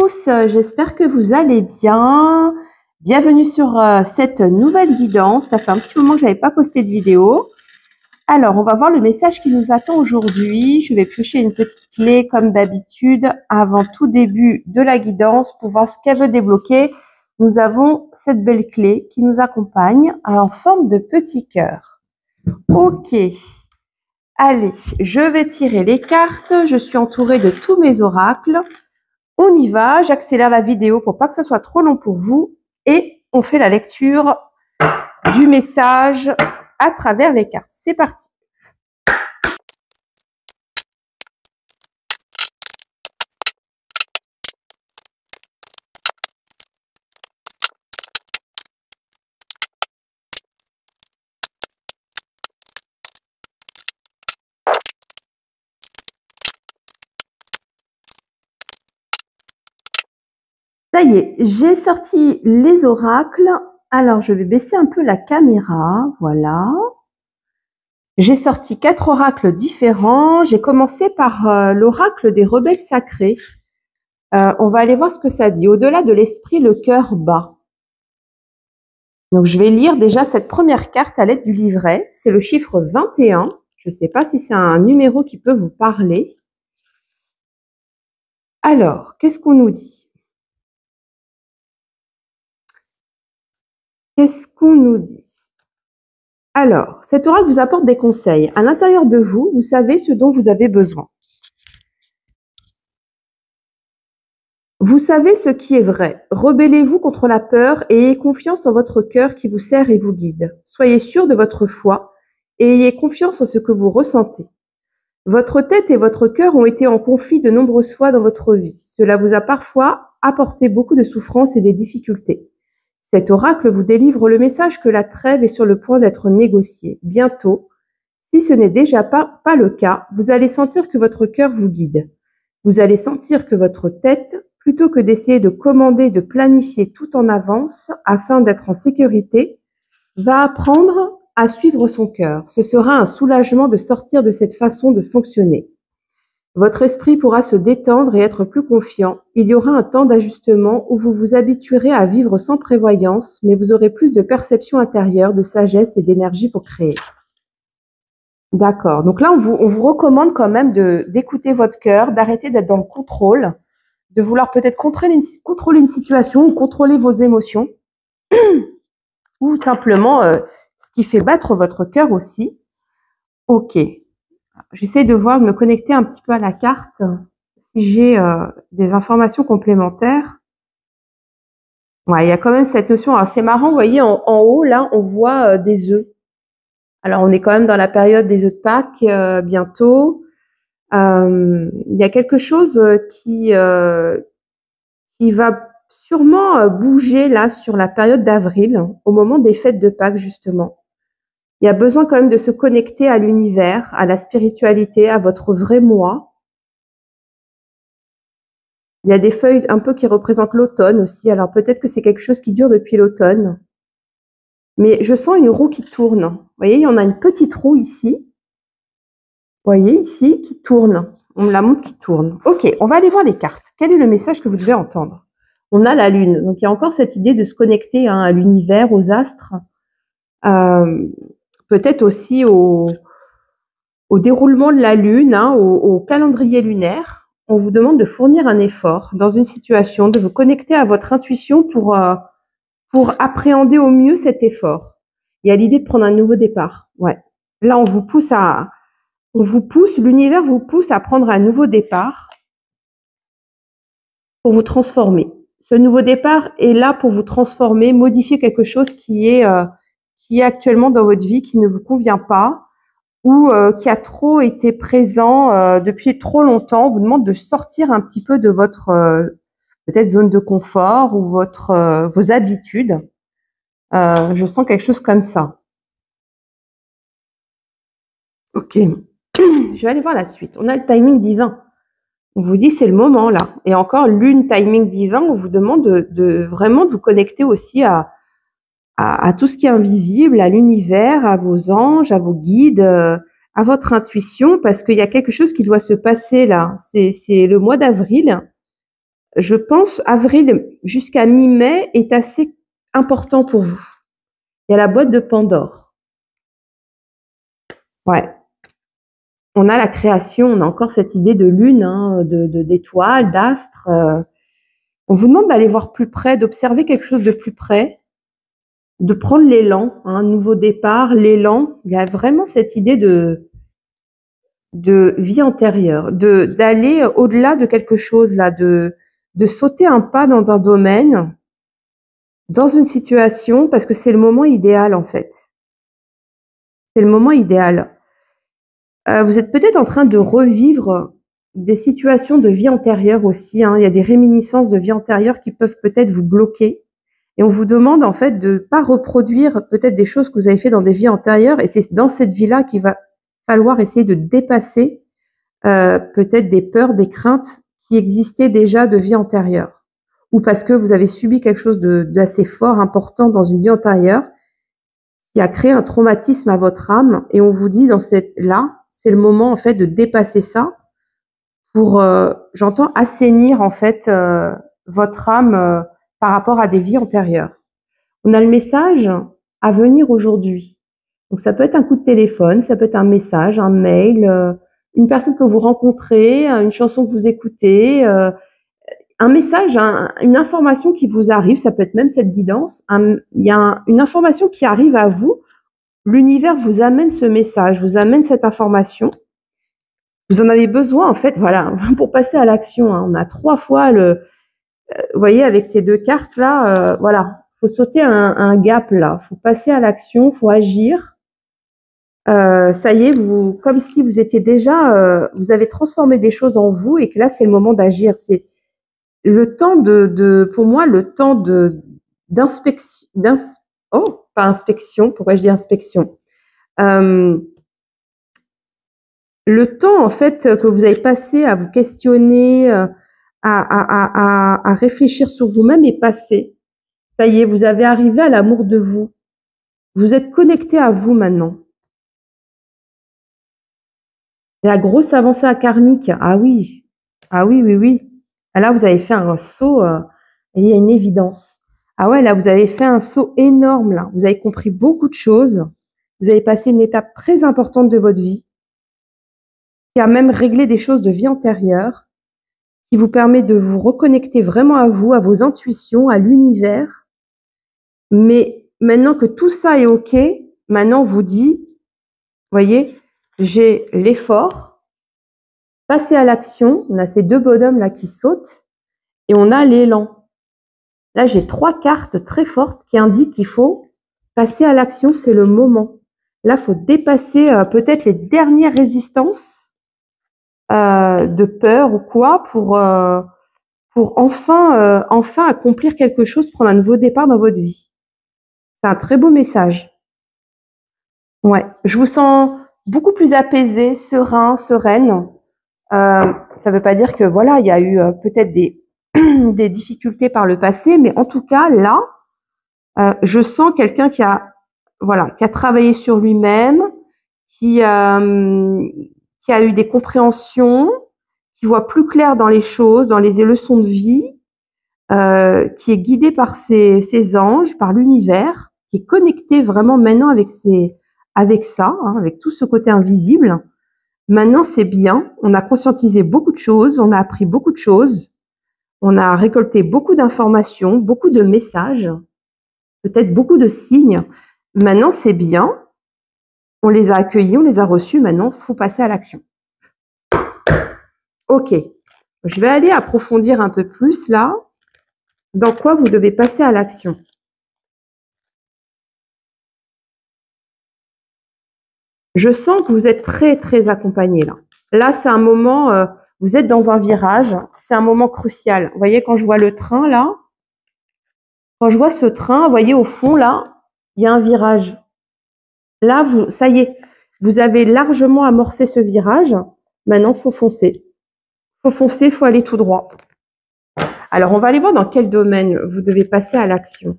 tous, j'espère que vous allez bien. Bienvenue sur cette nouvelle guidance. Ça fait un petit moment que je n'avais pas posté de vidéo. Alors, on va voir le message qui nous attend aujourd'hui. Je vais piocher une petite clé comme d'habitude avant tout début de la guidance pour voir ce qu'elle veut débloquer. Nous avons cette belle clé qui nous accompagne en forme de petit cœur. Ok. Allez, je vais tirer les cartes. Je suis entourée de tous mes oracles. On y va, j'accélère la vidéo pour pas que ce soit trop long pour vous et on fait la lecture du message à travers les cartes. C'est parti. Ça y est, j'ai sorti les oracles. Alors, je vais baisser un peu la caméra. Voilà. J'ai sorti 4 oracles différents. J'ai commencé par l'oracle des rebelles sacrés. On va aller voir ce que ça dit. Au-delà de l'esprit, le cœur bat. Donc, je vais lire déjà cette première carte à l'aide du livret. C'est le chiffre 21. Je ne sais pas si c'est un numéro qui peut vous parler. Alors, qu'est-ce qu'on nous dit ? Qu'est-ce qu'on nous dit? Alors, cet oracle vous apporte des conseils. À l'intérieur de vous, vous savez ce dont vous avez besoin. Vous savez ce qui est vrai. Rebellez-vous contre la peur et ayez confiance en votre cœur qui vous sert et vous guide. Soyez sûr de votre foi et ayez confiance en ce que vous ressentez. Votre tête et votre cœur ont été en conflit de nombreuses fois dans votre vie. Cela vous a parfois apporté beaucoup de souffrances et des difficultés. Cet oracle vous délivre le message que la trêve est sur le point d'être négociée. Bientôt, si ce n'est déjà pas le cas, vous allez sentir que votre cœur vous guide. Vous allez sentir que votre tête, plutôt que d'essayer de commander, de planifier tout en avance afin d'être en sécurité, va apprendre à suivre son cœur. Ce sera un soulagement de sortir de cette façon de fonctionner. Votre esprit pourra se détendre et être plus confiant. Il y aura un temps d'ajustement où vous vous habituerez à vivre sans prévoyance, mais vous aurez plus de perception intérieure, de sagesse et d'énergie pour créer. D'accord. Donc là, on vous recommande quand même d'écouter votre cœur, d'arrêter d'être dans le contrôle, de vouloir peut-être contrôler une situation ou contrôler vos émotions, ou simplement ce qui fait battre votre cœur aussi. Ok. J'essaie de voir, de me connecter un petit peu à la carte, si j'ai des informations complémentaires. Ouais, il y a quand même cette notion. Alors, c'est marrant, vous voyez, en haut, là, on voit des œufs. Alors, on est quand même dans la période des œufs de Pâques, bientôt. Il y a quelque chose qui va sûrement bouger, là, sur la période d'avril, au moment des fêtes de Pâques, justement. Il y a besoin quand même de se connecter à l'univers, à la spiritualité, à votre vrai moi. Il y a des feuilles un peu qui représentent l'automne aussi. Alors peut-être que c'est quelque chose qui dure depuis l'automne. Mais je sens une roue qui tourne. Vous voyez, il y en a une petite roue ici. Vous voyez ici, qui tourne. On me la montre qui tourne. Ok, on va aller voir les cartes. Quel est le message que vous devez entendre? On a la lune. Donc il y a encore cette idée de se connecter à l'univers, aux astres. Peut-être aussi au déroulement de la lune, au calendrier lunaire. On vous demande de fournir un effort dans une situation, de vous connecter à votre intuition pour appréhender au mieux cet effort. Il y a l'idée de prendre un nouveau départ. Ouais. Là, l'univers vous pousse à prendre un nouveau départ pour vous transformer. Ce nouveau départ est là pour vous transformer, modifier quelque chose qui est actuellement dans votre vie, qui ne vous convient pas, ou qui a trop été présent depuis trop longtemps. On vous demande de sortir un petit peu de votre peut-être zone de confort ou vos habitudes. Je sens quelque chose comme ça. Ok. Je vais aller voir la suite. On a le timing divin. On vous dit c'est le moment là. Et encore l'une timing divin, on vous demande de vraiment de vous connecter aussi à tout ce qui est invisible, à l'univers, à vos anges, à vos guides, à votre intuition, parce qu'il y a quelque chose qui doit se passer là. C'est le mois d'avril. je pense, avril jusqu'à mi-mai est assez important pour vous. Il y a la boîte de Pandore. Ouais. On a la création, on a encore cette idée de lune, hein, d'étoiles, d'astres. On vous demande d'aller voir plus près, d'observer quelque chose de plus près, de prendre l'élan, hein, un nouveau départ, l'élan. Il y a vraiment cette idée de vie antérieure, d'aller au-delà de quelque chose là, de sauter un pas dans un domaine, dans une situation, parce que c'est le moment idéal en fait. C'est le moment idéal. Vous êtes peut-être en train de revivre des situations de vie antérieure aussi, hein. Il y a des réminiscences de vie antérieure qui peuvent peut-être vous bloquer. Et on vous demande en fait de pas reproduire peut-être des choses que vous avez fait dans des vies antérieures. Et c'est dans cette vie-là qu'il va falloir essayer de dépasser peut-être des peurs, des craintes qui existaient déjà de vie antérieure. Ou parce que vous avez subi quelque chose d'assez fort, important dans une vie antérieure, qui a créé un traumatisme à votre âme. Et on vous dit dans là, c'est le moment en fait de dépasser ça pour, j'entends, assainir en fait votre âme par rapport à des vies antérieures. On a le message à venir aujourd'hui. Donc ça peut être un coup de téléphone, ça peut être un message, un mail, une personne que vous rencontrez, une chanson que vous écoutez, un message, une information qui vous arrive, ça peut être même cette guidance. Il y a une information qui arrive à vous. L'univers vous amène ce message, vous amène cette information. Vous en avez besoin, en fait, voilà, pour passer à l'action, hein. On a 3 fois vous voyez, avec ces 2 cartes-là, voilà. Faut sauter un gap, là. Faut passer à l'action, faut agir. Ça y est, comme si vous étiez déjà, vous avez transformé des choses en vous et que là, c'est le moment d'agir. C'est le temps pour moi, le temps d'inspection, oh, pas inspection, pourquoi je dis inspection? Le temps, en fait, que vous avez passé à vous questionner, à réfléchir sur vous-même est passé. Ça y est, vous avez arrivé à l'amour de vous. Vous êtes connecté à vous maintenant. La grosse avancée karmique, ah oui, ah oui, oui, oui. Là, vous avez fait un saut, et il y a une évidence. Ah ouais, là, vous avez fait un saut énorme, là. Vous avez compris beaucoup de choses. Vous avez passé une étape très importante de votre vie, qui a même réglé des choses de vie antérieure, qui vous permet de vous reconnecter vraiment à vous, à vos intuitions, à l'univers. Mais maintenant que tout ça est OK, maintenant on vous dit, voyez, j'ai l'effort, passer à l'action. On a ces 2 bonhommes là qui sautent et on a l'élan. Là, j'ai 3 cartes très fortes qui indiquent qu'il faut passer à l'action, c'est le moment. Là, il faut dépasser peut-être les dernières résistances de peur ou quoi pour enfin accomplir quelque chose, prendre un nouveau départ dans votre vie. C'est un très beau message. Ouais, je vous sens beaucoup plus apaisé, serein, sereine. Ça veut pas dire que voilà, il y a eu peut-être des des difficultés par le passé, mais en tout cas là, je sens quelqu'un qui a voilà, qui a travaillé sur lui-même, qui qui a eu des compréhensions, qui voit plus clair dans les choses, dans les leçons de vie, qui est guidé par ses anges, par l'univers, qui est connecté vraiment maintenant avec ça, hein, avec tout ce côté invisible. Maintenant, c'est bien. On a conscientisé beaucoup de choses, on a appris beaucoup de choses, on a récolté beaucoup d'informations, beaucoup de messages, peut-être beaucoup de signes. Maintenant, c'est bien. On les a accueillis, on les a reçus. Maintenant, il faut passer à l'action. OK. Je vais aller approfondir un peu plus là. Dans quoi vous devez passer à l'action? Je sens que vous êtes très, très accompagné là. Là, c'est un moment, vous êtes dans un virage, c'est un moment crucial. Vous voyez, quand je vois le train là, quand je vois ce train, vous voyez au fond là, il y a un virage. Là, ça y est, vous avez largement amorcé ce virage. Maintenant, faut foncer. Faut foncer, faut aller tout droit. Alors, on va aller voir dans quel domaine vous devez passer à l'action.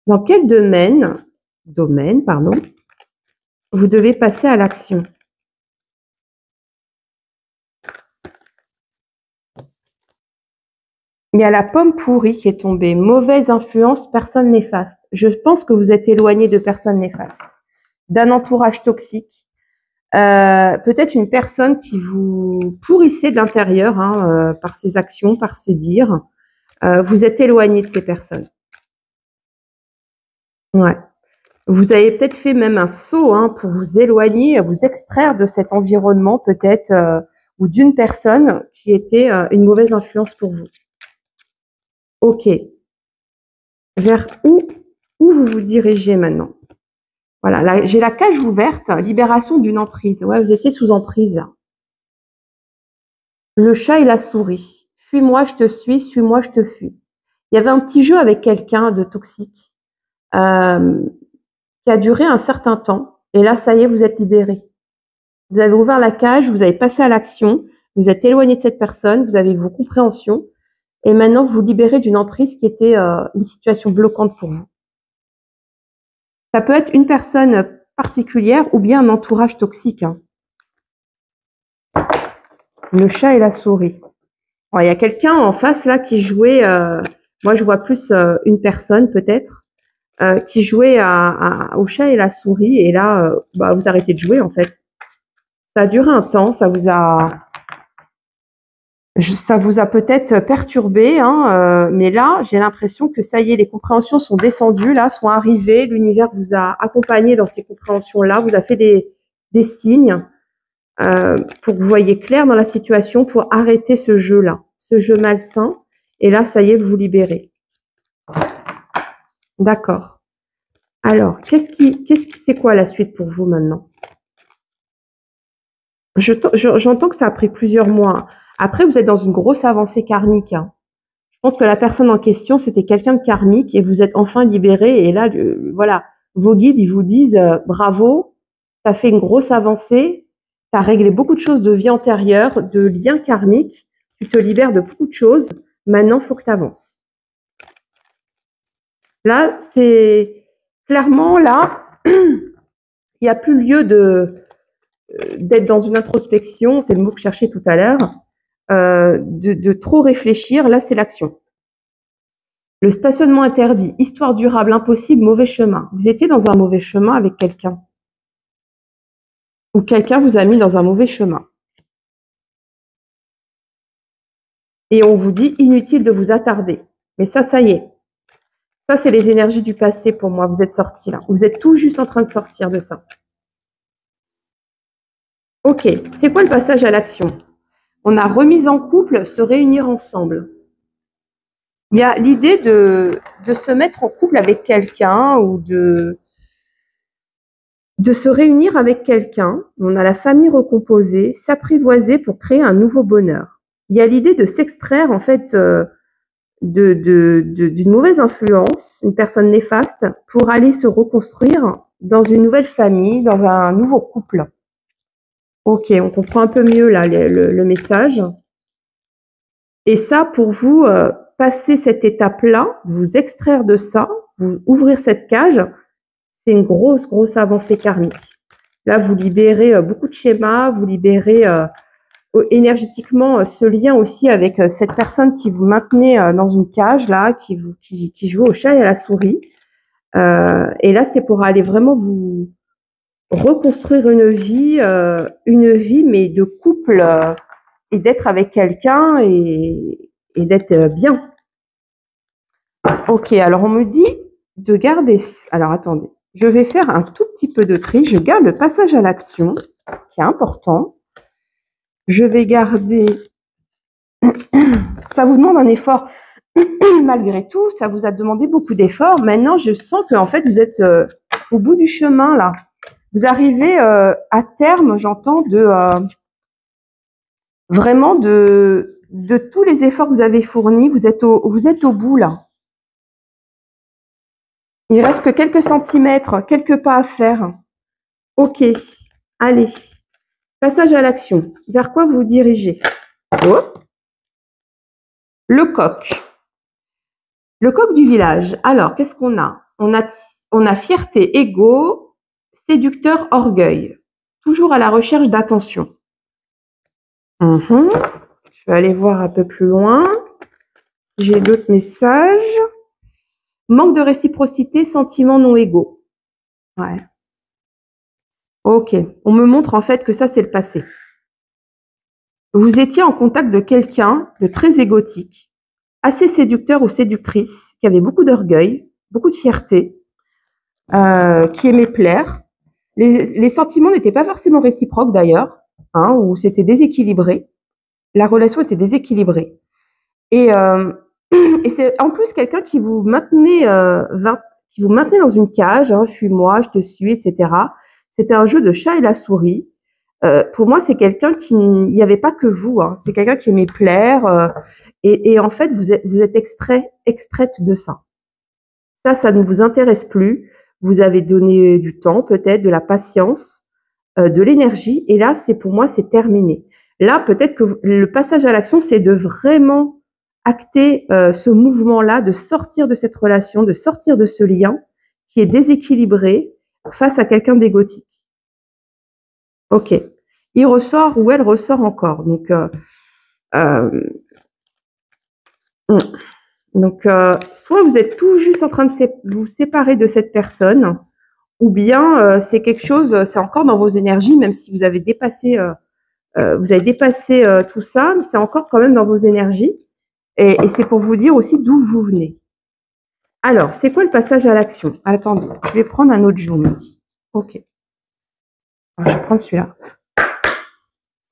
Dans quel domaine, pardon, vous devez passer à l'action. Il y a la pomme pourrie qui est tombée. Mauvaise influence, personne néfaste. Je pense que vous êtes éloigné de personnes néfastes, d'un entourage toxique. Peut-être une personne qui vous pourrissait de l'intérieur par ses actions, par ses dires. Vous êtes éloigné de ces personnes. Ouais. Vous avez peut-être fait même un saut pour vous éloigner, vous extraire de cet environnement peut-être ou d'une personne qui était une mauvaise influence pour vous. Ok. Vers où vous vous dirigez maintenant? Voilà, là, j'ai la cage ouverte, libération d'une emprise. Ouais, vous étiez sous emprise là. Le chat et la souris. Fuis-moi, je te suis-moi, je te fuis. Il y avait un petit jeu avec quelqu'un de toxique qui a duré un certain temps. Et là, ça y est, vous êtes libéré. Vous avez ouvert la cage, vous avez passé à l'action, vous êtes éloigné de cette personne, vous avez vos compréhensions. Et maintenant, vous vous libérez d'une emprise qui était une situation bloquante pour vous. Ça peut être une personne particulière ou bien un entourage toxique. Le chat et la souris. Bon, il y a quelqu'un en face là qui jouait, moi je vois plus une personne peut-être, qui jouait au chat et la souris et là, vous arrêtez de jouer en fait. Ça a duré un temps, ça vous a peut-être perturbé, mais là, j'ai l'impression que ça y est, les compréhensions sont descendues, là, sont arrivées. L'univers vous a accompagné dans ces compréhensions-là, vous a fait des signes pour que vous voyez clair dans la situation, pour arrêter ce jeu-là, ce jeu malsain. Et là, ça y est, vous vous libérez. D'accord. Alors, c'est quoi la suite pour vous maintenant? J'entends que ça a pris plusieurs mois. Après, vous êtes dans une grosse avancée karmique. Je pense que la personne en question, c'était quelqu'un de karmique et vous êtes enfin libéré. Et là, voilà, vos guides, ils vous disent bravo, tu as fait une grosse avancée, tu as réglé beaucoup de choses de vie antérieure, de liens karmiques, tu te libères de beaucoup de choses. Maintenant, il faut que tu avances. Là, c'est clairement, là, il n'y a plus lieu d'être dans une introspection, c'est le mot que je cherchais tout à l'heure, de trop réfléchir. Là, c'est l'action. Le stationnement interdit, histoire durable, impossible, mauvais chemin. Vous étiez dans un mauvais chemin avec quelqu'un. Ou quelqu'un vous a mis dans un mauvais chemin. Et on vous dit inutile de vous attarder. Mais ça y est. Ça, c'est les énergies du passé pour moi. Vous êtes sortis là. Vous êtes tout juste en train de sortir de ça. Ok, c'est quoi le passage à l'action? On a remise en couple, se réunir ensemble. Il y a l'idée de se mettre en couple avec quelqu'un ou de se réunir avec quelqu'un. On a la famille recomposée, s'apprivoiser pour créer un nouveau bonheur. Il y a l'idée de s'extraire en fait d'une mauvaise influence, une personne néfaste, pour aller se reconstruire dans une nouvelle famille, dans un nouveau couple. Ok, on comprend un peu mieux là le message. Et ça, pour vous, passer cette étape-là, vous extraire de ça, vous ouvrir cette cage, c'est une grosse, grosse avancée karmique. Là, vous libérez beaucoup de schémas, vous libérez énergétiquement ce lien aussi avec cette personne qui vous maintenait dans une cage, là, qui jouait au chat et à la souris. Et là, c'est pour aller vraiment vous reconstruire une vie, mais de couple et d'être avec quelqu'un et d'être bien. Ok, alors on me dit de garder... Alors attendez, je vais faire un tout petit peu de tri. Je garde le passage à l'action, qui est important. Je vais garder... Ça vous demande un effort. Malgré tout, ça vous a demandé beaucoup d'efforts. Maintenant, je sens que en fait, vous êtes au bout du chemin, là. Vous arrivez à terme, j'entends, vraiment de tous les efforts que vous avez fournis. Vous êtes au bout, là. Il reste que quelques centimètres, quelques pas à faire. Ok, allez. Passage à l'action. Vers quoi vous vous dirigez? Oh. Le coq. Le coq du village. Alors, qu'est-ce qu'on a? On a fierté, ego, séducteur, orgueil. Toujours à la recherche d'attention. Je vais aller voir un peu plus loin. Si j'ai d'autres messages. Manque de réciprocité, sentiments non égaux. Ouais. Ok. On me montre en fait que ça, c'est le passé. Vous étiez en contact de quelqu'un de très égotique, assez séducteur ou séductrice, qui avait beaucoup d'orgueil, beaucoup de fierté, qui aimait plaire. Les sentiments n'étaient pas forcément réciproques d'ailleurs, hein, ou c'était déséquilibré. La relation était déséquilibrée. Et c'est en plus quelqu'un qui vous maintenait, dans une cage, hein, suis-moi, je te suis, etc. C'était un jeu de chat et la souris. Pour moi, c'est quelqu'un qui, il n'y avait pas que vous, hein, c'est quelqu'un qui aimait plaire, et en fait, vous êtes extraite de ça. Ça ne vous intéresse plus. Vous avez donné du temps, peut-être, de la patience, de l'énergie, et là, pour moi, c'est terminé. Là, peut-être que le passage à l'action, c'est de vraiment acter ce mouvement-là, de sortir de cette relation, de sortir de ce lien qui est déséquilibré face à quelqu'un d'égotique. Ok. Il ressort ou elle ressort encore. Donc, soit vous êtes tout juste en train de vous séparer de cette personne, ou bien c'est quelque chose, c'est encore dans vos énergies, même si vous avez dépassé, tout ça, mais c'est encore quand même dans vos énergies. Et c'est pour vous dire aussi d'où vous venez. Alors, c'est quoi le passage à l'action? Attendez, je vais prendre un autre Géomédie. Ok. Alors, je vais prendre celui-là.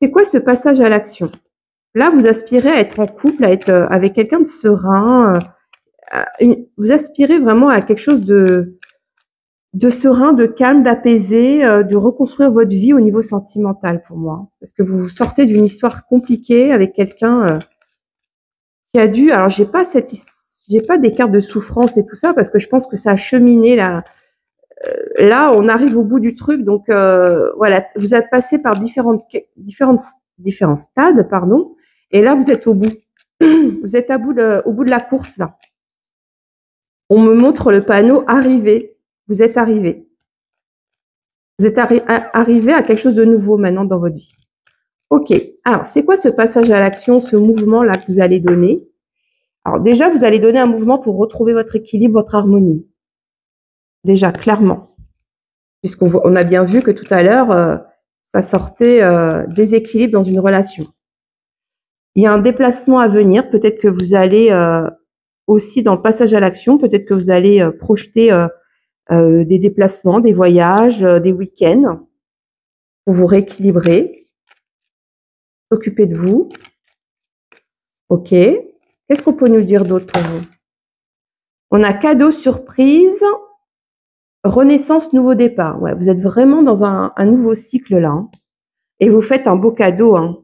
C'est quoi ce passage à l'action? Là, vous aspirez à être en couple, à être avec quelqu'un de serein. Vous aspirez vraiment à quelque chose de serein, de calme, d'apaisé, de reconstruire votre vie au niveau sentimental pour moi. Parce que vous sortez d'une histoire compliquée avec quelqu'un qui a dû. Alors, j'ai pas des cartes de souffrance et tout ça parce que je pense que ça a cheminé là. Là, on arrive au bout du truc, donc voilà, vous êtes passé par différents stades, pardon, et là vous êtes au bout. Vous êtes au bout de la course là. On me montre le panneau arrivé. Vous êtes arrivé. Vous êtes arrivé à quelque chose de nouveau maintenant dans votre vie. Ok. Alors, c'est quoi ce passage à l'action, ce mouvement là que vous allez donner? Alors déjà, vous allez donner un mouvement pour retrouver votre équilibre, votre harmonie. Déjà, clairement. Puisqu'on a bien vu que tout à l'heure, ça sortait déséquilibre dans une relation. Il y a un déplacement à venir. Peut-être que vous allez aussi dans le passage à l'action, peut-être que vous allez projeter des déplacements, des voyages, des week-ends pour vous rééquilibrer, s'occuper de vous. Ok. Qu'est-ce qu'on peut nous dire d'autre pour vous? On a cadeau surprise, renaissance, nouveau départ. Ouais, vous êtes vraiment dans un nouveau cycle là. Hein. Et vous faites un beau cadeau hein,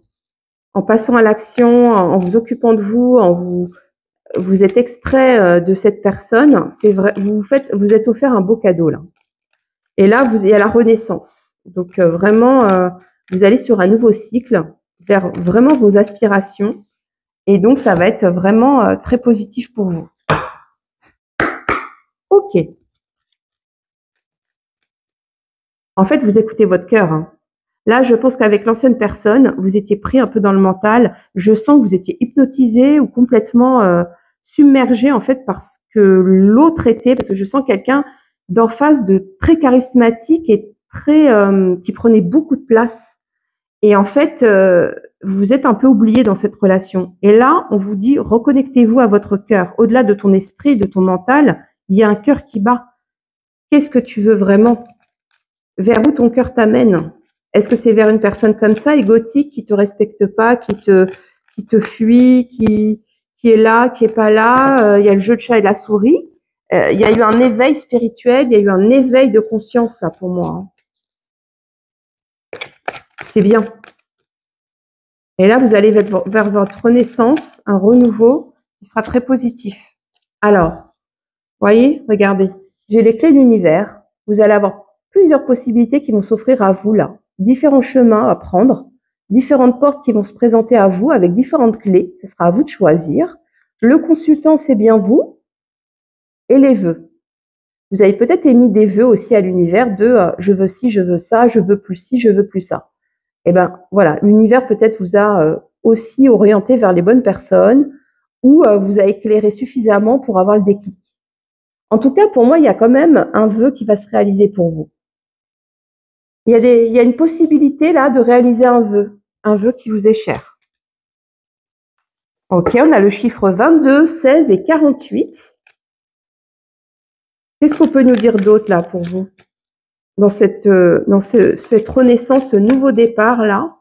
en passant à l'action, en vous occupant de vous, vous êtes extrait de cette personne. C'est vrai, vous êtes offert un beau cadeau là. Et là, il y a la renaissance. Donc vraiment, vous allez sur un nouveau cycle vers vraiment vos aspirations. Et donc, ça va être vraiment très positif pour vous. Ok. En fait, vous écoutez votre cœur. Hein. Là, je pense qu'avec l'ancienne personne, vous étiez pris un peu dans le mental. Je sens que vous étiez hypnotisé ou complètement submergé en fait parce que l'autre était, parce que je sens quelqu'un d'en face de très charismatique et très qui prenait beaucoup de place. Et en fait, vous êtes un peu oublié dans cette relation. Et là, on vous dit, reconnectez-vous à votre cœur. Au-delà de ton esprit, de ton mental, il y a un cœur qui bat. Qu'est-ce que tu veux vraiment? Vers où ton cœur t'amène? Est-ce que c'est vers une personne comme ça, égotique, qui te respecte pas, qui te fuit, qui est là, qui est pas là? Il y a le jeu de chat et la souris. Il y a eu un éveil spirituel, il y a eu un éveil de conscience là pour moi. Hein. C'est bien. Et là, vous allez vers votre renaissance, un renouveau qui sera très positif. Alors, voyez, regardez, j'ai les clés de l'univers. Vous allez avoir plusieurs possibilités qui vont s'offrir à vous là. Différents chemins à prendre, différentes portes qui vont se présenter à vous avec différentes clés. Ce sera à vous de choisir. Le consultant, c'est bien vous. Et les vœux. Vous avez peut-être émis des vœux aussi à l'univers de je veux ci, je veux ça, je veux plus ci, je veux plus ça. Et ben voilà, l'univers peut-être vous a aussi orienté vers les bonnes personnes ou vous a éclairé suffisamment pour avoir le déclic. En tout cas, pour moi, il y a quand même un vœu qui va se réaliser pour vous. Il y a une possibilité là de réaliser un vœu qui vous est cher. Ok, on a le chiffre 22, 16 et 48. Qu'est-ce qu'on peut nous dire d'autre là pour vous dans cette renaissance, ce nouveau départ là?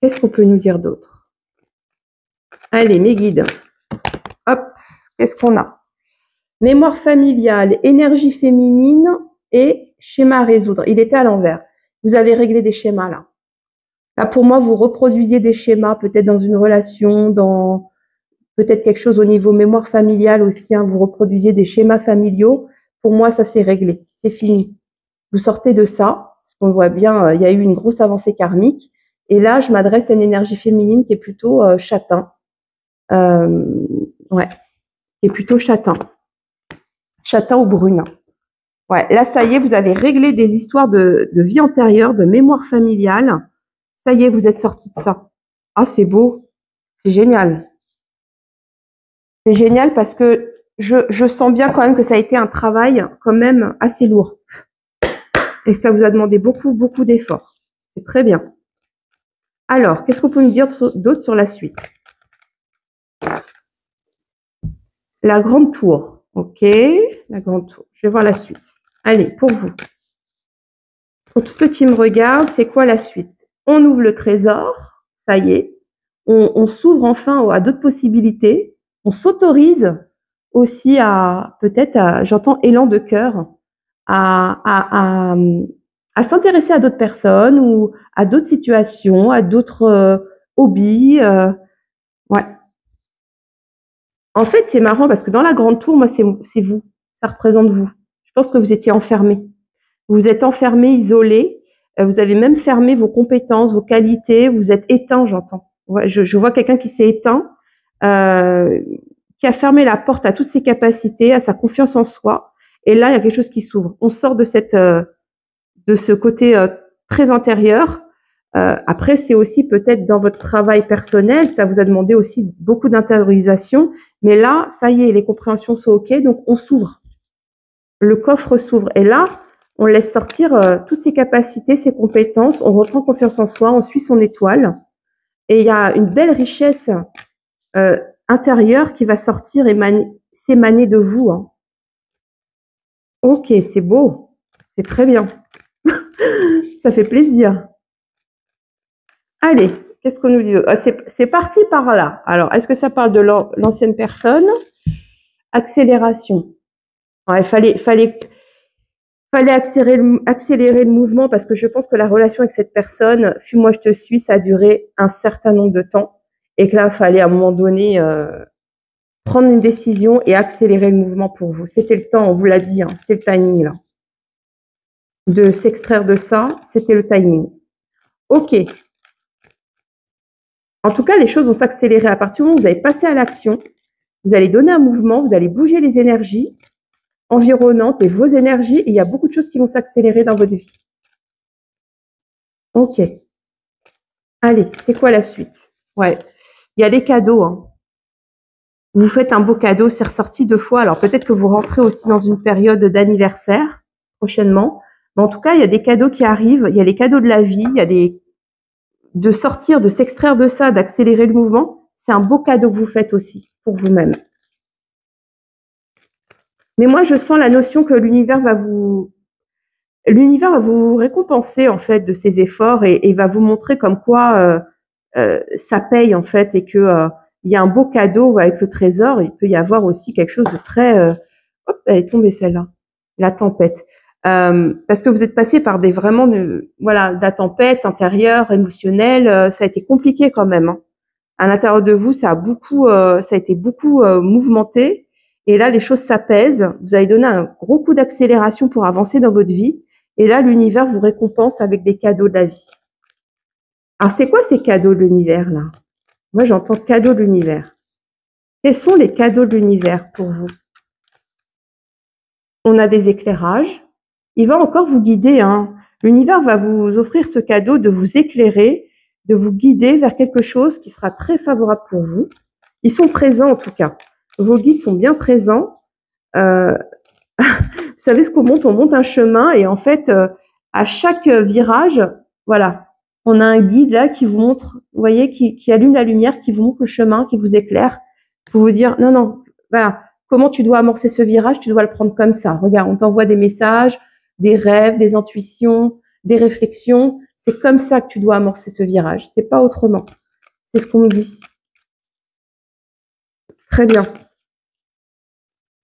Qu'est-ce qu'on peut nous dire d'autre? Allez, mes guides. Hop, qu'est-ce qu'on a? Mémoire familiale, énergie féminine et schéma à résoudre. Il était à l'envers. Vous avez réglé des schémas là. Là, pour moi, vous reproduisiez des schémas, peut-être dans une relation, dans peut-être quelque chose au niveau mémoire familiale aussi. Hein, vous reproduisiez des schémas familiaux. Pour moi, ça s'est réglé. C'est fini. Vous sortez de ça. Parce qu'on voit bien, il y a eu une grosse avancée karmique. Et là, je m'adresse à une énergie féminine qui est plutôt châtain. Ouais, qui est plutôt châtain. Châtain ou brune. Ouais, là, ça y est, vous avez réglé des histoires de vie antérieure, de mémoire familiale. Ça y est, vous êtes sorti de ça. Ah, c'est beau. C'est génial. C'est génial parce que je sens bien quand même que ça a été un travail quand même assez lourd. Et ça vous a demandé beaucoup, beaucoup d'efforts. C'est très bien. Alors, qu'est-ce qu'on peut nous dire d'autre sur la suite? La grande tour. Ok, la grande tour. Je vais voir la suite. Allez, pour vous. Pour tous ceux qui me regardent, c'est quoi la suite? On ouvre le trésor. Ça y est. On s'ouvre enfin à d'autres possibilités. On s'autorise aussi à, peut-être, j'entends élan de cœur, à s'intéresser à d'autres personnes ou à d'autres situations, à d'autres hobbies. Ouais. En fait, c'est marrant parce que dans la grande tour, moi, c'est vous. Ça représente vous. Je pense que vous étiez enfermé. Vous êtes enfermé, isolé. Vous avez même fermé vos compétences, vos qualités. Vous êtes éteint, j'entends. Ouais, je vois quelqu'un qui s'est éteint, qui a fermé la porte à toutes ses capacités, à sa confiance en soi. Et là, il y a quelque chose qui s'ouvre. On sort de ce côté très intérieur. Après, c'est aussi peut-être dans votre travail personnel, ça vous a demandé aussi beaucoup d'intériorisation. Mais là, ça y est, les compréhensions sont OK, donc on s'ouvre. Le coffre s'ouvre. Et là, on laisse sortir toutes ses capacités, ses compétences, on reprend confiance en soi, on suit son étoile. Et il y a une belle richesse intérieure qui va sortir et s'émaner de vous. Hein. Ok, c'est beau. C'est très bien. Ça fait plaisir. Allez, qu'est-ce qu'on nous dit? C'est parti par là. Alors, est-ce que ça parle de l'ancienne personne? Accélération. Ouais, fallait accélérer le mouvement parce que je pense que la relation avec cette personne, fuis-moi, je te suis, ça a duré un certain nombre de temps et que là, il fallait à un moment donné prendre une décision et accélérer le mouvement pour vous. C'était le temps, on vous l'a dit, hein, c'était le timing là. De s'extraire de ça, c'était le timing. Ok. En tout cas, les choses vont s'accélérer à partir du moment où vous allez passer à l'action. Vous allez donner un mouvement, vous allez bouger les énergies environnantes et vos énergies. Et il y a beaucoup de choses qui vont s'accélérer dans votre vie. Ok. Allez, c'est quoi la suite? Ouais. Il y a les cadeaux. Hein. Vous faites un beau cadeau, c'est ressorti 2 fois. Alors peut-être que vous rentrez aussi dans une période d'anniversaire prochainement. Mais en tout cas, il y a des cadeaux qui arrivent. Il y a les cadeaux de la vie. Il y a de sortir, de s'extraire de ça, d'accélérer le mouvement. C'est un beau cadeau que vous faites aussi pour vous-même. Mais moi, je sens la notion que l'univers va vous récompenser en fait de ces efforts et va vous montrer comme quoi ça paye en fait et que il y a un beau cadeau avec le trésor. Il peut y avoir aussi quelque chose de très hop, elle est tombée celle-là, la tempête. Parce que vous êtes passé par des vraiment voilà la tempête intérieure, émotionnelle. Ça a été compliqué quand même. Hein. À l'intérieur de vous, ça a été beaucoup mouvementé. Et là, les choses s'apaisent. Vous avez donné un gros coup d'accélération pour avancer dans votre vie. Et là, l'univers vous récompense avec des cadeaux de la vie. Alors, c'est quoi ces cadeaux de l'univers, là? Moi, j'entends cadeaux de l'univers. Quels sont les cadeaux de l'univers pour vous? On a des éclairages. Il va encore vous guider. Hein. L'univers va vous offrir ce cadeau de vous éclairer, de vous guider vers quelque chose qui sera très favorable pour vous. Ils sont présents en tout cas. Vos guides sont bien présents. Vous savez ce qu'on monte? On monte un chemin et en fait, à chaque virage, voilà, on a un guide là qui vous montre, vous voyez, qui allume la lumière, qui vous montre le chemin, qui vous éclaire, pour vous dire non, non, voilà, comment tu dois amorcer ce virage, tu dois le prendre comme ça. Regarde, on t'envoie des messages, des rêves, des intuitions, des réflexions. C'est comme ça que tu dois amorcer ce virage. C'est pas autrement. C'est ce qu'on me dit. Très bien.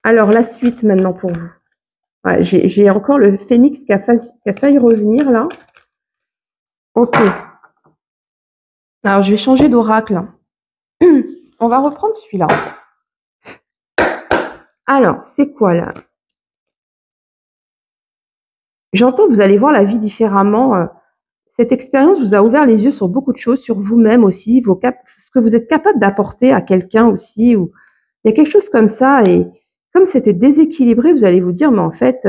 Alors, la suite maintenant pour vous. Ouais, j'ai encore le phénix qui a failli revenir là. Ok. Alors, je vais changer d'oracle. On va reprendre celui-là. Alors, c'est quoi là? J'entends que vous allez voir la vie différemment. Cette expérience vous a ouvert les yeux sur beaucoup de choses, sur vous-même aussi, ce que vous êtes capable d'apporter à quelqu'un aussi. Ou il y a quelque chose comme ça. Et comme c'était déséquilibré, vous allez vous dire, mais en fait,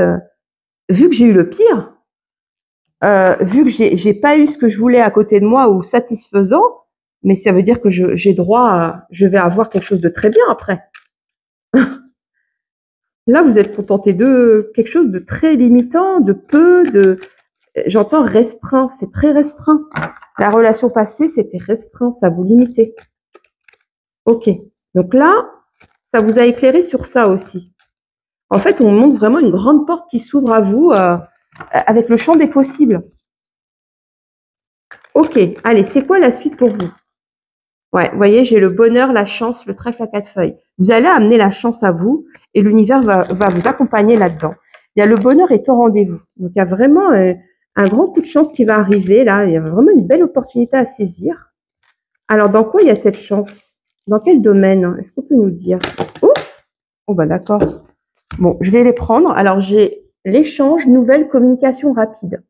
vu que j'ai eu le pire, vu que j'ai pas eu ce que je voulais à côté de moi ou satisfaisant, mais ça veut dire que j'ai droit je vais avoir quelque chose de très bien après. Là, vous êtes contenté de quelque chose de très limitant, de peu, j'entends restreint, c'est très restreint. La relation passée, c'était restreint, ça vous limitait. Ok. Donc là, ça vous a éclairé sur ça aussi. En fait, on montre vraiment une grande porte qui s'ouvre à vous avec le champ des possibles. Ok. Allez, c'est quoi la suite pour vous? Ouais, vous voyez, j'ai le bonheur, la chance, le trèfle à 4 feuilles. Vous allez amener la chance à vous et l'univers va vous accompagner là-dedans. Il y a le bonheur est au rendez-vous. Donc, il y a vraiment un grand coup de chance qui va arriver là. Il y a vraiment une belle opportunité à saisir. Alors, dans quoi il y a cette chance? Dans quel domaine? Est-ce qu'on peut nous dire? Oh bah d'accord. Bon, je vais les prendre. Alors, j'ai l'échange, nouvelle, communication rapide.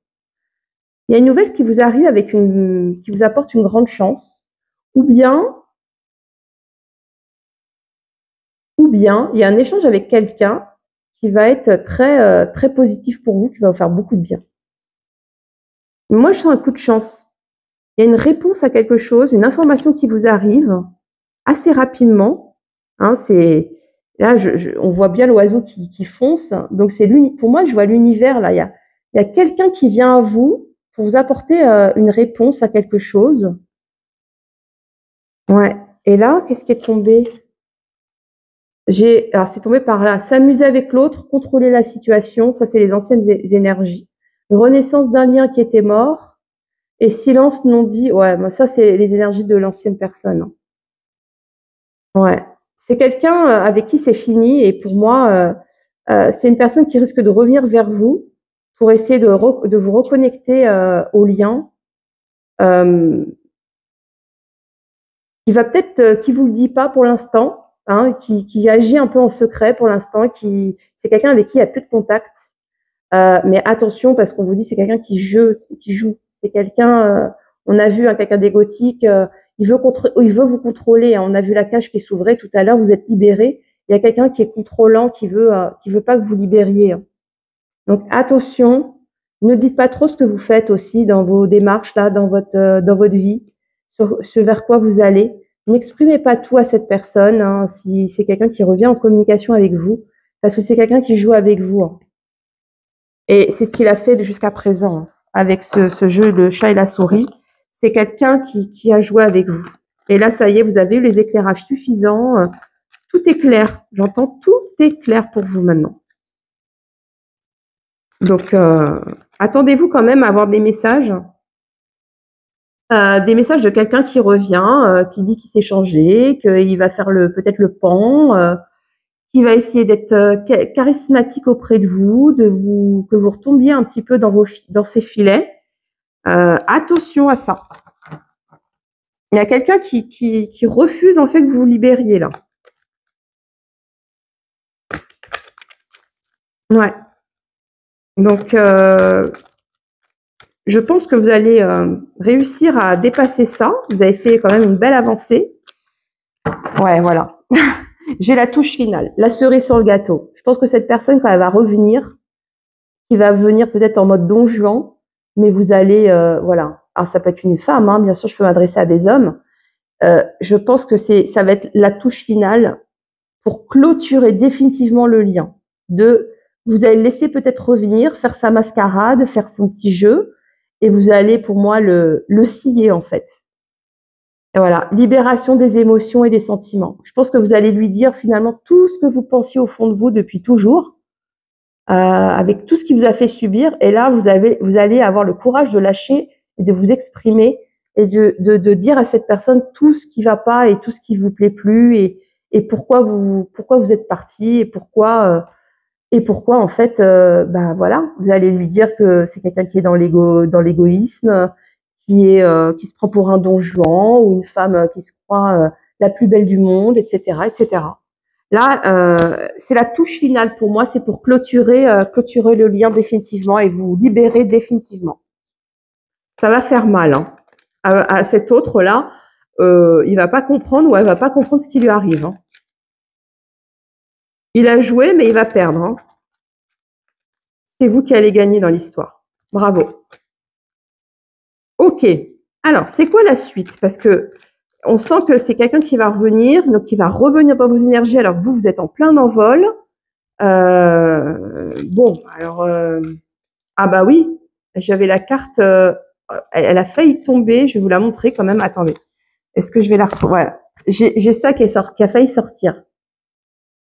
Il y a une nouvelle qui vous arrive qui vous apporte une grande chance. Ou bien, il y a un échange avec quelqu'un qui va être très positif pour vous, qui va vous faire beaucoup de bien. Moi, je sens un coup de chance. Il y a une réponse à quelque chose, une information qui vous arrive assez rapidement. Hein, là, on voit bien l'oiseau qui fonce. Donc, pour moi, je vois l'univers là. Il y a quelqu'un qui vient à vous pour vous apporter une réponse à quelque chose. Ouais. Et là, qu'est-ce qui est tombé? Alors c'est tombé par là. S'amuser avec l'autre, contrôler la situation. Ça, c'est les anciennes énergies. Renaissance d'un lien qui était mort. Et silence non dit. Ouais, moi, ça, c'est les énergies de l'ancienne personne. Ouais. C'est quelqu'un avec qui c'est fini. Et pour moi, c'est une personne qui risque de revenir vers vous pour essayer de vous reconnecter au lien. Qui va peut-être, qui vous le dit pas pour l'instant. Hein, qui agit un peu en secret pour l'instant, c'est quelqu'un avec qui il n'y a plus de contact. Mais attention, parce qu'on vous dit c'est quelqu'un qui joue. C'est quelqu'un, on a vu quelqu'un d'égotique, il veut vous contrôler. Hein. On a vu la cage qui s'ouvrait tout à l'heure, vous êtes libéré. Il y a quelqu'un qui est contrôlant, qui veut pas que vous libériez. Hein. Donc attention, ne dites pas trop ce que vous faites aussi dans vos démarches là, dans votre vie, sur ce vers quoi vous allez. N'exprimez pas tout à cette personne, hein, si c'est quelqu'un qui revient en communication avec vous, parce que c'est quelqu'un qui joue avec vous. Hein. Et c'est ce qu'il a fait jusqu'à présent, hein, avec ce jeu, le chat et la souris. C'est quelqu'un qui a joué avec vous. Et là, ça y est, vous avez eu les éclairages suffisants. Tout est clair. J'entends tout est clair pour vous maintenant. Donc, attendez-vous quand même à avoir des messages. Des messages de quelqu'un qui revient, qui dit qu'il s'est changé, qu'il va faire peut-être le pan, qui va essayer d'être charismatique auprès de vous, que vous retombiez un petit peu dans ses filets. Attention à ça. Il y a quelqu'un qui refuse en fait que vous vous libériez là. Ouais. Donc, je pense que vous allez réussir à dépasser ça. Vous avez fait quand même une belle avancée. Ouais, voilà. J'ai la touche finale, la cerise sur le gâteau. Je pense que cette personne, quand elle va revenir, qui va venir peut-être en mode Don Juan, mais vous allez, voilà. Alors ça peut être une femme, hein, bien sûr, je peux m'adresser à des hommes. Je pense que ça va être la touche finale pour clôturer définitivement le lien. Vous allez le laisser peut-être revenir, faire sa mascarade, faire son petit jeu, et vous allez, pour moi, le scier en fait. Et voilà, libération des émotions et des sentiments. Je pense que vous allez lui dire finalement tout ce que vous pensiez au fond de vous depuis toujours, avec tout ce qui vous a fait subir. Et là, vous allez avoir le courage de lâcher et de vous exprimer et de dire à cette personne tout ce qui va pas et tout ce qui vous plaît plus et pourquoi vous êtes parti et pourquoi en fait, ben voilà, vous allez lui dire que c'est quelqu'un qui est dans l'égoïsme, qui se prend pour un don Juan ou une femme qui se croit la plus belle du monde, etc., etc. Là, c'est la touche finale pour moi, c'est pour clôturer le lien définitivement et vous libérer définitivement. Ça va faire mal, hein. À cet autre-là, il va pas comprendre ou elle va pas comprendre ce qui lui arrive, hein. Il a joué, mais il va perdre, hein. C'est vous qui allez gagner dans l'histoire. Bravo. Ok. Alors, c'est quoi la suite? Parce que on sent que c'est quelqu'un qui va revenir, donc qui va revenir dans vos énergies alors que vous êtes en plein envol. Bon, alors, ah bah oui, j'avais la carte, elle a failli tomber, je vais vous la montrer quand même. Attendez, est-ce que je vais la retrouver? Voilà, j'ai ça qui a failli sortir.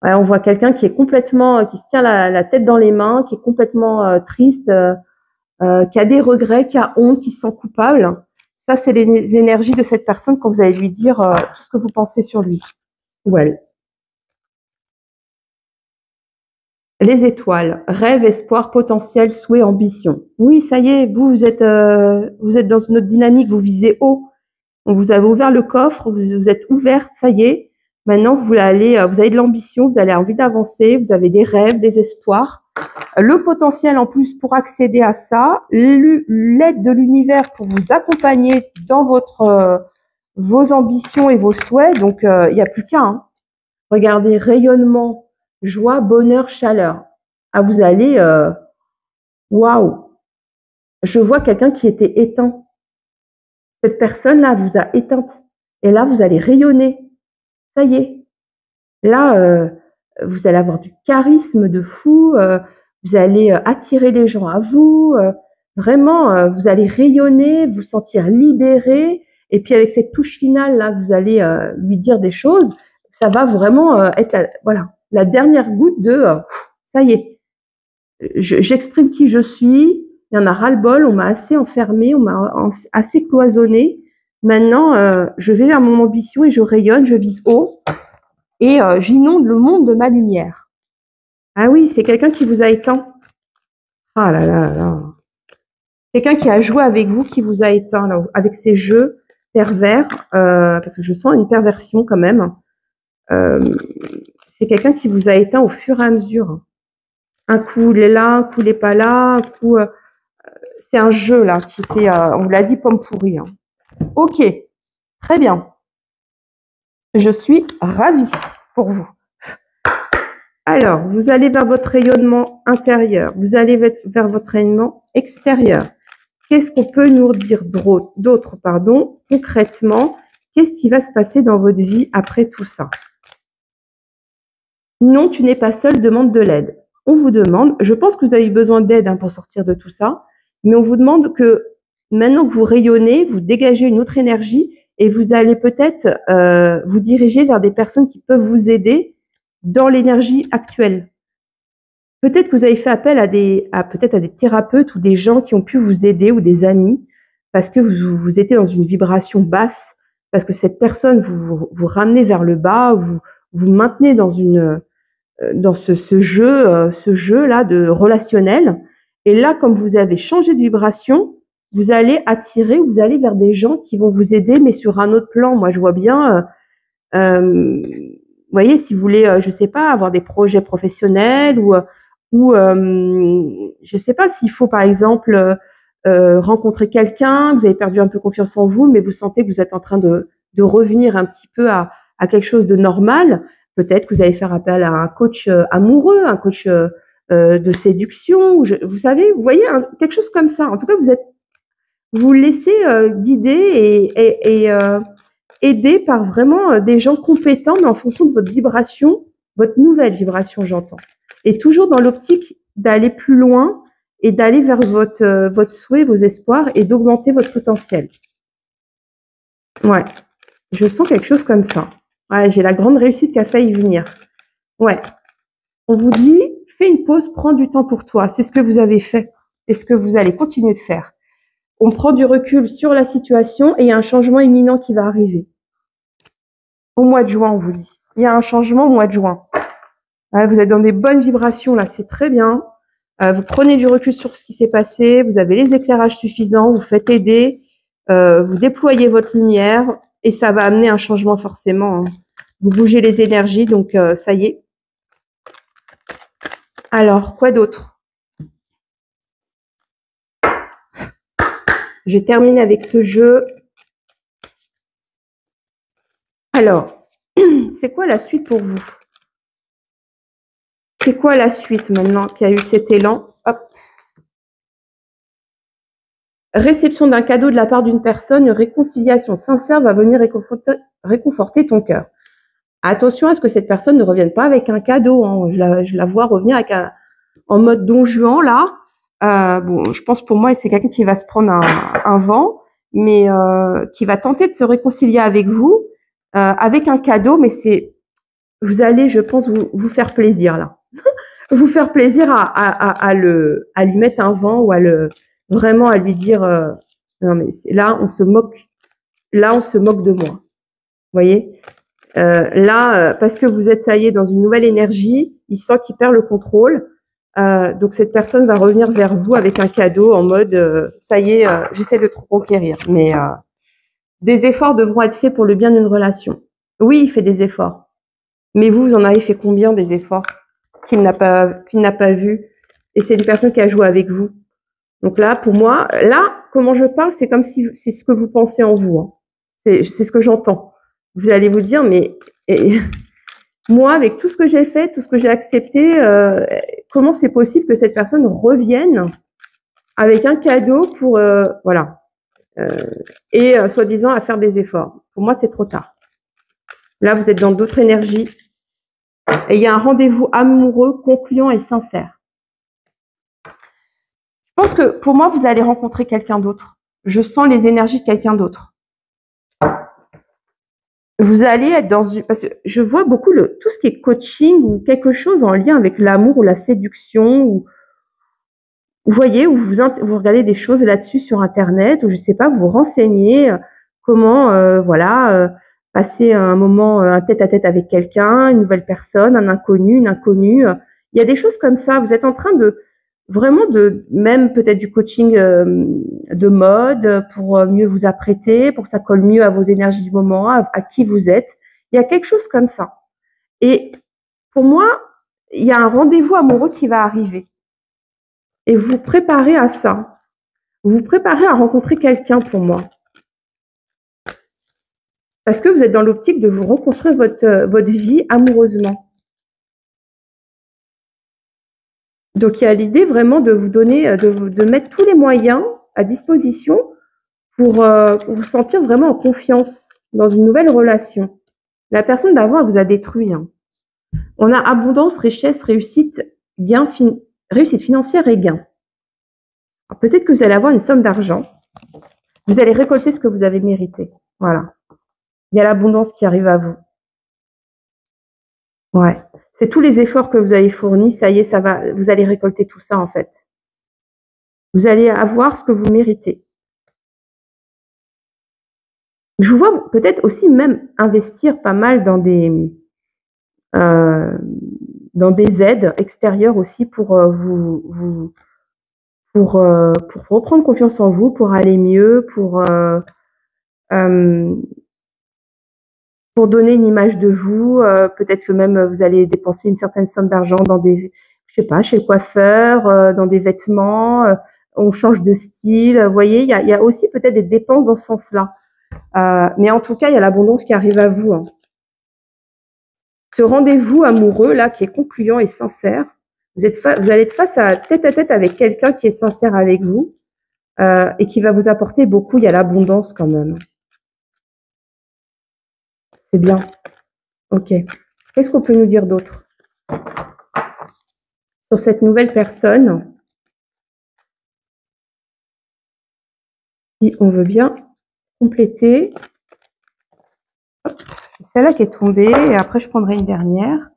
Ouais, on voit quelqu'un qui est complètement, qui se tient la tête dans les mains, qui est complètement triste, qui a des regrets, qui a honte, qui se sent coupable. Ça, c'est les énergies de cette personne quand vous allez lui dire tout ce que vous pensez sur lui ou elle. Les étoiles, rêve, espoir, potentiel, souhait, ambition. Oui, ça y est, vous êtes dans une autre dynamique, vous visez haut. Vous avez ouvert le coffre, vous êtes ouverte, ça y est. Maintenant, vous avez de l'ambition, vous avez envie d'avancer, vous avez des rêves, des espoirs. Le potentiel en plus pour accéder à ça, l'aide de l'univers pour vous accompagner dans vos ambitions et vos souhaits. Donc, il n'y a plus qu'à. Hein. Regardez, rayonnement, joie, bonheur, chaleur. Ah, vous allez, waouh. Je vois quelqu'un qui était éteint. Cette personne-là vous a éteinte. Et là, vous allez rayonner. Ça y est. Là, vous allez avoir du charisme de fou. Vous allez attirer les gens à vous. Vraiment, vous allez rayonner, vous sentir libéré. Et puis avec cette touche finale là, vous allez lui dire des choses. Ça va vraiment être la dernière goutte de ça y est. J'exprime qui je suis. Il y en a ras-le-bol. On m'a assez enfermé, on m'a assez cloisonné. Maintenant, je vais vers mon ambition et je rayonne, je vise haut et j'inonde le monde de ma lumière. Ah oui, c'est quelqu'un qui vous a éteint. Ah là là là. Quelqu'un qui a joué avec vous, qui vous a éteint là, avec ses jeux pervers, parce que je sens une perversion quand même. C'est quelqu'un qui vous a éteint au fur et à mesure. Un coup il est là, un coup il est pas là, un coup c'est un jeu là qui était, on vous l'a dit, pomme pourrie. Hein. Ok, très bien. Je suis ravie pour vous. Alors, vous allez vers votre rayonnement intérieur, vous allez vers votre rayonnement extérieur. Qu'est-ce qu'on peut nous dire d'autre, concrètement? Qu'est-ce qui va se passer dans votre vie après tout ça? Non, tu n'es pas seul, demande de l'aide. On vous demande, je pense que vous avez besoin d'aide pour sortir de tout ça, mais on vous demande que maintenant que vous rayonnez, vous dégagez une autre énergie et vous allez peut-être vous diriger vers des personnes qui peuvent vous aider dans l'énergie actuelle. Peut-être que vous avez fait appel à des thérapeutes ou des gens qui ont pu vous aider ou des amis parce que vous étiez dans une vibration basse, parce que cette personne vous ramenez vers le bas, vous maintenez dans ce jeu là de relationnel. Et là, comme vous avez changé de vibration, vous allez vers des gens qui vont vous aider, mais sur un autre plan. Moi, je vois bien, vous voyez, si vous voulez, je sais pas, avoir des projets professionnels ou je sais pas s'il faut, par exemple, rencontrer quelqu'un, vous avez perdu un peu confiance en vous, mais vous sentez que vous êtes en train de revenir un petit peu à quelque chose de normal. Peut-être que vous allez faire appel à un coach amoureux, un coach de séduction. Vous savez, vous voyez, quelque chose comme ça. En tout cas, vous êtes vous laissez guider et aider par vraiment des gens compétents, mais en fonction de votre vibration, votre nouvelle vibration, j'entends. Et toujours dans l'optique d'aller plus loin et d'aller vers votre souhait, vos espoirs et d'augmenter votre potentiel. Ouais, je sens quelque chose comme ça. Ouais, j'ai la grande réussite qui a failli venir. Ouais, on vous dit, fais une pause, prends du temps pour toi. C'est ce que vous avez fait et ce que vous allez continuer de faire. On prend du recul sur la situation et il y a un changement imminent qui va arriver. Au mois de juin, on vous dit. Il y a un changement au mois de juin. Vous êtes dans des bonnes vibrations, là, c'est très bien. Vous prenez du recul sur ce qui s'est passé, vous avez les éclairages suffisants, vous faites aider, vous déployez votre lumière et ça va amener un changement forcément. Hein. Vous bougez les énergies, donc ça y est. Alors, quoi d'autre? Je termine avec ce jeu. Alors, c'est quoi la suite pour vous? C'est quoi la suite maintenant qu'il y a eu cet élan? Hop. Réception d'un cadeau de la part d'une personne, une réconciliation sincère va venir réconforter ton cœur. Attention à ce que cette personne ne revienne pas avec un cadeau. Hein. Je la vois revenir avec en mode Don Juan là. Bon, je pense pour moi c'est quelqu'un qui va se prendre un vent, mais qui va tenter de se réconcilier avec vous avec un cadeau, mais vous allez, je pense, vous faire plaisir là. Vous faire plaisir à lui mettre un vent ou vraiment à lui dire non mais là on se moque de moi. Vous voyez parce que vous êtes ça y est dans une nouvelle énergie, il sent qu'il perd le contrôle. Donc cette personne va revenir vers vous avec un cadeau en mode ça y est, j'essaie de te conquérir, mais des efforts devront être faits pour le bien d'une relation. Oui, il fait des efforts, mais vous en avez fait combien des efforts qu'il n'a pas vu? Et c'est une personne qui a joué avec vous. Donc là, pour moi, là, comment je parle, c'est comme si c'est ce que vous pensez en vous. Hein. C'est ce que j'entends. Vous allez vous dire, mais moi, avec tout ce que j'ai fait, tout ce que j'ai accepté, comment c'est possible que cette personne revienne avec un cadeau pour, voilà, et soi-disant à faire des efforts. Pour moi, c'est trop tard. Là, vous êtes dans d'autres énergies. Et il y a un rendez-vous amoureux, concluant et sincère. Je pense que pour moi, vous allez rencontrer quelqu'un d'autre. Je sens les énergies de quelqu'un d'autre. Vous allez être dans une... Parce que je vois beaucoup tout ce qui est coaching ou quelque chose en lien avec l'amour ou la séduction. Ou, vous voyez, où vous regardez des choses là-dessus sur Internet, ou je sais pas, vous vous renseignez comment, passer un moment, un tête-à-tête avec quelqu'un, une nouvelle personne, un inconnu, une inconnue. Il y a des choses comme ça. Vous êtes en train de vraiment même peut-être du coaching de mode pour mieux vous apprêter, pour que ça colle mieux à vos énergies du moment, à qui vous êtes. Il y a quelque chose comme ça. Et pour moi, il y a un rendez-vous amoureux qui va arriver. Et vous préparez à ça. Vous préparez à rencontrer quelqu'un pour moi. Parce que vous êtes dans l'optique de vous reconstruire votre vie amoureusement. Donc, il y a l'idée vraiment de vous donner, de mettre tous les moyens à disposition pour vous sentir vraiment en confiance dans une nouvelle relation. La personne d'avant, elle vous a détruit. Hein. On a abondance, richesse, réussite, réussite financière et gain. Peut-être que vous allez avoir une somme d'argent. Vous allez récolter ce que vous avez mérité. Voilà. Il y a l'abondance qui arrive à vous. Ouais. C'est tous les efforts que vous avez fournis, ça y est, vous allez récolter tout ça en fait. Vous allez avoir ce que vous méritez. Je vous vois peut-être aussi même investir pas mal dans des aides extérieures aussi pour pour reprendre confiance en vous, pour aller mieux, pour donner une image de vous. Peut-être que même vous allez dépenser une certaine somme d'argent dans je sais pas, chez le coiffeur, dans des vêtements. On change de style. Vous voyez, il y a aussi peut-être des dépenses dans ce sens-là. Mais en tout cas, il y a l'abondance qui arrive à vous. Hein. Ce rendez-vous amoureux là, qui est concluant et sincère, vous allez être face à tête avec quelqu'un qui est sincère avec vous. et qui va vous apporter beaucoup. Il y a l'abondance quand même. C'est bien. Ok. Qu'est-ce qu'on peut nous dire d'autre sur cette nouvelle personne? Si on veut bien compléter. Celle-là qui est tombée, et après je prendrai une dernière.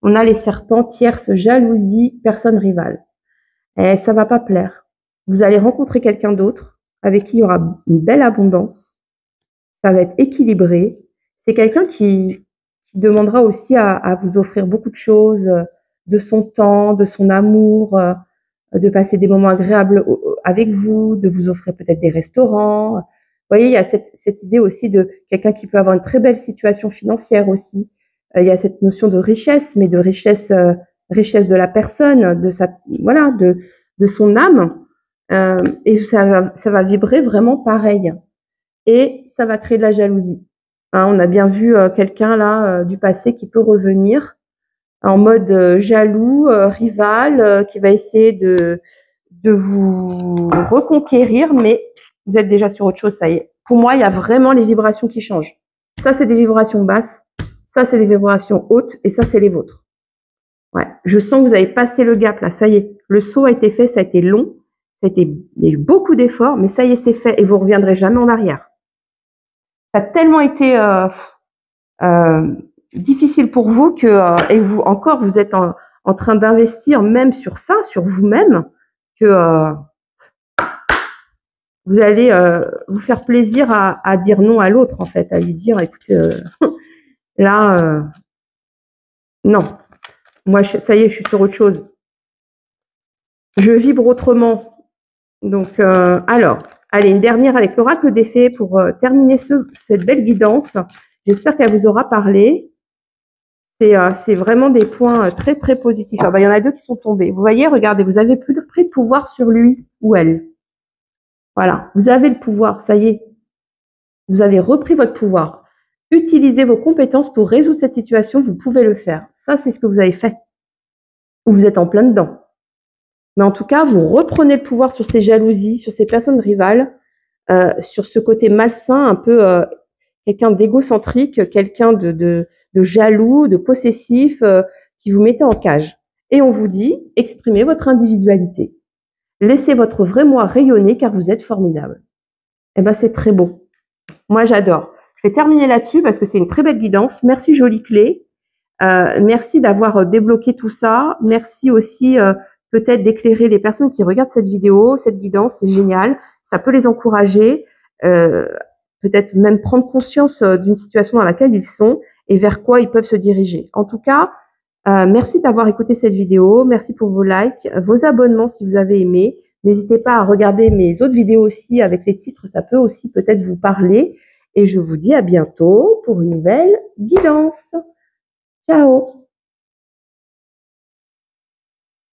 On a les serpents, tierce, jalousie, personne rivale. Et ça va pas plaire. Vous allez rencontrer quelqu'un d'autre avec qui il y aura une belle abondance. Ça va être équilibré. C'est quelqu'un qui demandera aussi à vous offrir beaucoup de choses, de son temps, de son amour, de passer des moments agréables avec vous, de vous offrir peut-être des restaurants. Vous voyez, il y a cette idée aussi de quelqu'un qui peut avoir une très belle situation financière aussi. Il y a cette notion de richesse, mais de richesse, richesse de la personne, de sa, voilà, de son âme. Et ça va vibrer vraiment pareil. Et ça va créer de la jalousie. Hein, on a bien vu quelqu'un là du passé qui peut revenir en mode jaloux, rival, qui va essayer de vous reconquérir, mais vous êtes déjà sur autre chose, ça y est. Pour moi, il y a vraiment les vibrations qui changent. Ça, c'est des vibrations basses, ça, c'est des vibrations hautes, et ça, c'est les vôtres. Ouais, je sens que vous avez passé le gap là, ça y est. Le saut a été fait, ça a été long, il y a eu beaucoup d'efforts, mais ça y est, c'est fait, et vous reviendrez jamais en arrière. Ça a tellement été difficile pour vous que, et vous encore, vous êtes en train d'investir même sur ça, sur vous-même, que vous allez vous faire plaisir à dire non à l'autre, en fait, à lui dire, écoutez, là, non, moi, ça y est, je suis sur autre chose. Je vibre autrement. Donc, alors, allez, une dernière avec l'oracle des fées pour terminer cette belle guidance. J'espère qu'elle vous aura parlé. C'est vraiment des points très, très positifs. Ah bah, il y en a deux qui sont tombés. Vous voyez, regardez, vous avez plus pris de pouvoir sur lui ou elle. Voilà, vous avez le pouvoir, ça y est. Vous avez repris votre pouvoir. Utilisez vos compétences pour résoudre cette situation, vous pouvez le faire. Ça, c'est ce que vous avez fait. Ou vous êtes en plein dedans. Mais en tout cas, vous reprenez le pouvoir sur ces jalousies, sur ces personnes rivales, sur ce côté malsain, un peu quelqu'un d'égocentrique, quelqu'un de jaloux, de possessif, qui vous mettait en cage. Et on vous dit, exprimez votre individualité. Laissez votre vrai moi rayonner car vous êtes formidable. Eh ben, c'est très beau. Moi, j'adore. Je vais terminer là-dessus parce que c'est une très belle guidance. Merci, jolie clé. Merci d'avoir débloqué tout ça. Merci aussi peut-être d'éclairer les personnes qui regardent cette vidéo. Cette guidance, c'est génial. Ça peut les encourager. Peut-être même prendre conscience d'une situation dans laquelle ils sont et vers quoi ils peuvent se diriger. En tout cas, merci d'avoir écouté cette vidéo. Merci pour vos likes, vos abonnements si vous avez aimé. N'hésitez pas à regarder mes autres vidéos aussi avec les titres. Ça peut aussi peut-être vous parler. Et je vous dis à bientôt pour une nouvelle guidance. Ciao!